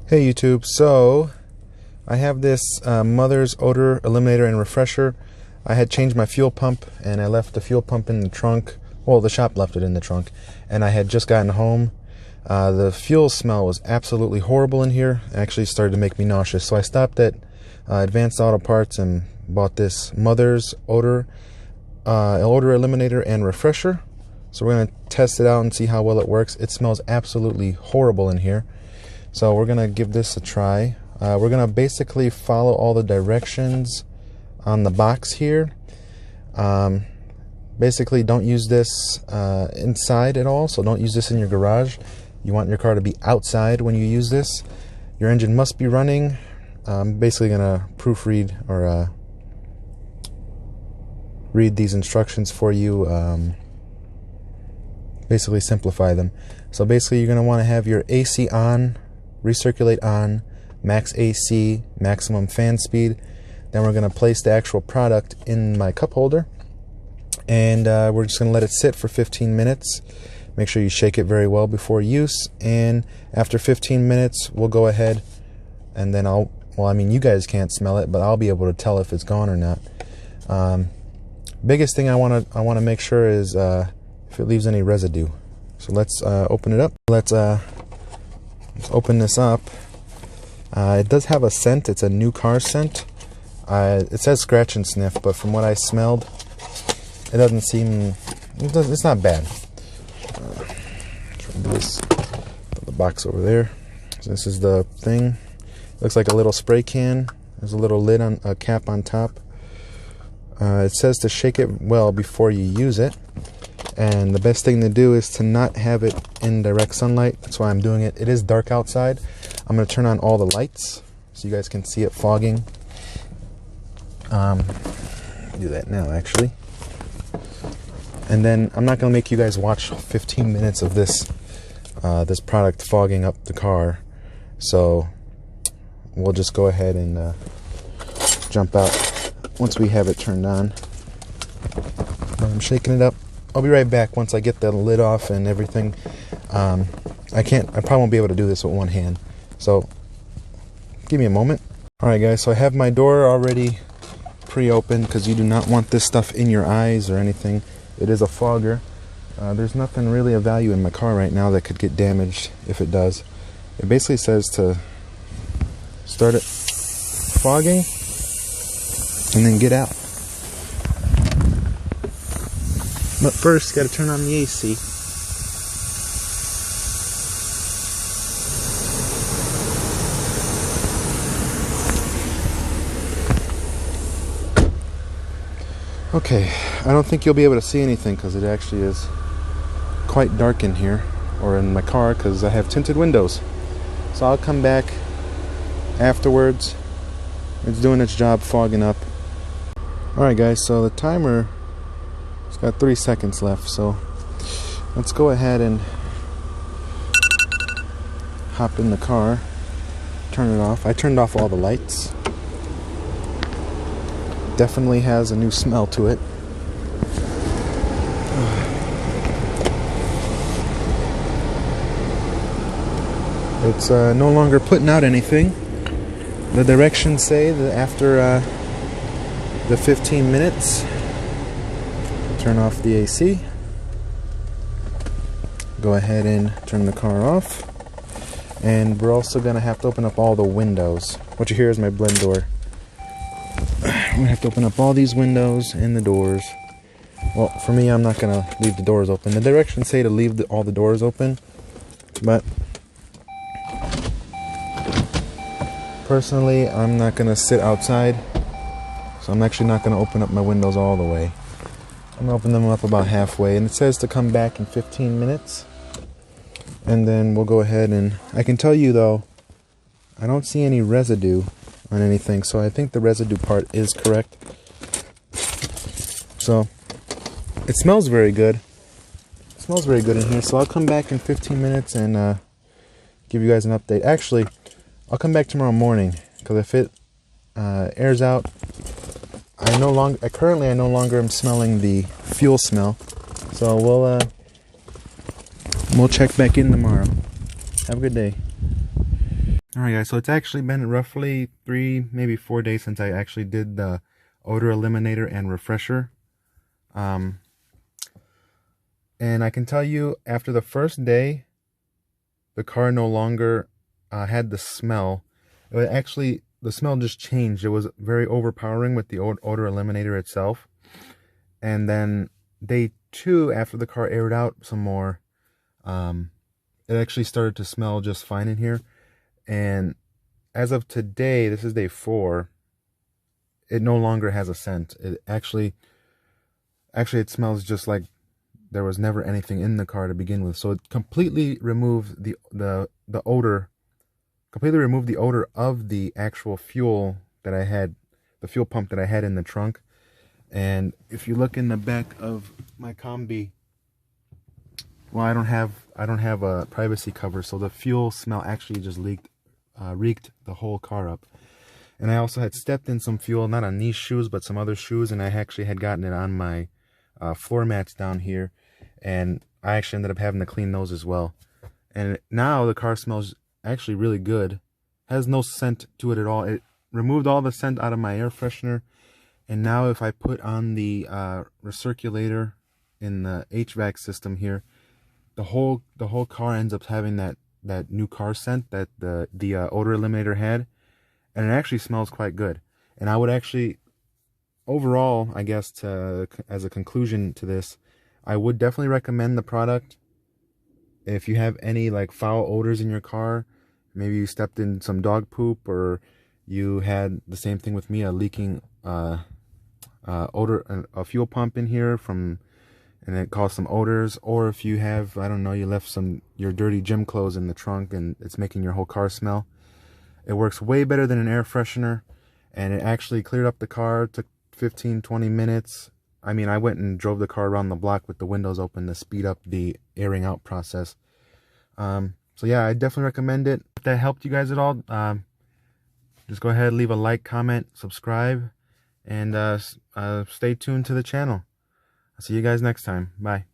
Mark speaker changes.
Speaker 1: Hey YouTube, so I have this Mother's Odor Eliminator and Refresher. I had changed my fuel pump and I left the fuel pump in the trunk. Well, the shop left it in the trunk, and I had just gotten home. The fuel smell was absolutely horrible in here. It actually started to make me nauseous. So I stopped at Advanced Auto Parts and bought this Mother's Odor Eliminator and Refresher. So we're going to test it out and see how well it works. It smells absolutely horrible in here. So we're going to give this a try. We're going to basically follow all the directions on the box here. Basically, don't use this inside at all. So don't use this in your garage. You want your car to be outside when you use this. Your engine must be running. I'm basically going to proofread or read these instructions for you. Basically simplify them. So basically, you're going to want to have your AC on, recirculate on, max AC, maximum fan speed. Then we're going to place the actual product in my cup holder, and we're just going to let it sit for 15 minutes. Make sure you shake it very well before use, and after 15 minutes we'll go ahead and then you guys can't smell it, but I'll be able to tell if it's gone or not. Biggest thing I want to make sure is if it leaves any residue. So let's open it up. Let's open this up. It does have a scent. It's a new car scent. It says scratch and sniff, but from what I smelled, it doesn't seem. It's not bad. Try this. Put the box over there. So this is the thing. Looks like a little spray can. There's a little lid on a cap on top. It says to shake it well before you use it. And the best thing to do is to not have it in direct sunlight. That's why I'm doing it. It is dark outside. I'm going to turn on all the lights so you guys can see it fogging. Do that now, actually. And then I'm not going to make you guys watch 15 minutes of this this product fogging up the car. So we'll just go ahead and jump out once we have it turned on. I'm shaking it up. I'll be right back once I get the lid off and everything. I probably won't be able to do this with one hand. So give me a moment. Alright guys, so I have my door already pre-opened because you do not want this stuff in your eyes or anything. It is a fogger. There's nothing really of value in my car right now that could get damaged if it does. It basically says to start it fogging and then get out. But first, got to turn on the AC. Okay, I don't think you'll be able to see anything because it actually is quite dark in here, or in my car, because I have tinted windows. So I'll come back afterwards. It's doing its job fogging up. Alright guys, so the timer, it's got 3 seconds left, so let's go ahead and hop in the car, turn it off. I turned off all the lights. Definitely has a new smell to it. It's no longer putting out anything. The directions say that after the 15 minutes, turn off the AC, go ahead and turn the car off, and we're also going to have to open up all the windows. What you hear is my blend door. I'm going to have to open up all these windows and the doors. Well, for me, I'm not going to leave the doors open. The directions say to leave all the doors open, but personally, I'm not going to sit outside, so I'm actually not going to open up my windows all the way. I'm going to open them up about halfway, and it says to come back in 15 minutes, and then we'll go ahead and, I can tell you though, I don't see any residue on anything, so I think the residue part is correct. So it smells very good. It smells very good in here, so I'll come back in 15 minutes and give you guys an update. Actually, I'll come back tomorrow morning, because if it airs out, I no longer am smelling the fuel smell. So we'll check back in tomorrow. Have a good day. Alright guys, so it's actually been roughly 3, maybe 4 days since I actually did the Odor Eliminator and Refresher. And I can tell you, after the first day, the car no longer had the smell. It actually, the smell just changed. It was very overpowering with the Odor Eliminator itself. And then day 2, after the car aired out some more, it actually started to smell just fine in here. And as of today, this is day 4, it no longer has a scent. It actually it smells just like there was never anything in the car to begin with. So it completely removed the odor, completely removed the odor of the actual fuel that I had, the fuel pump that I had in the trunk. And if you look in the back of my Combi, well, I don't have a privacy cover, so the fuel smell actually just reeked the whole car up. And I also had stepped in some fuel, not on these shoes, but some other shoes, and I actually had gotten it on my floor mats down here, and I actually ended up having to clean those as well. And now the car smells actually really good. Has no scent to it at all. It removed all the scent out of my air freshener, and now if I put on the recirculator in the HVAC system here, the whole car ends up having that new car scent that the Odor Eliminator had, and it actually smells quite good. And I would actually, overall, I guess, as a conclusion to this, I would definitely recommend the product. If you have any like foul odors in your car, maybe you stepped in some dog poop, or you had the same thing with me, a leaking odor, a fuel pump in here and it caused some odors, or if you have, I don't know, you left your dirty gym clothes in the trunk and it's making your whole car smell. It works way better than an air freshener, and it actually cleared up the car. It took 15-20 minutes. I mean, I went and drove the car around the block with the windows open to speed up the airing out process. So yeah, I definitely recommend it. If that helped you guys at all, just go ahead, leave a like, comment, subscribe, and stay tuned to the channel. I'll see you guys next time. Bye.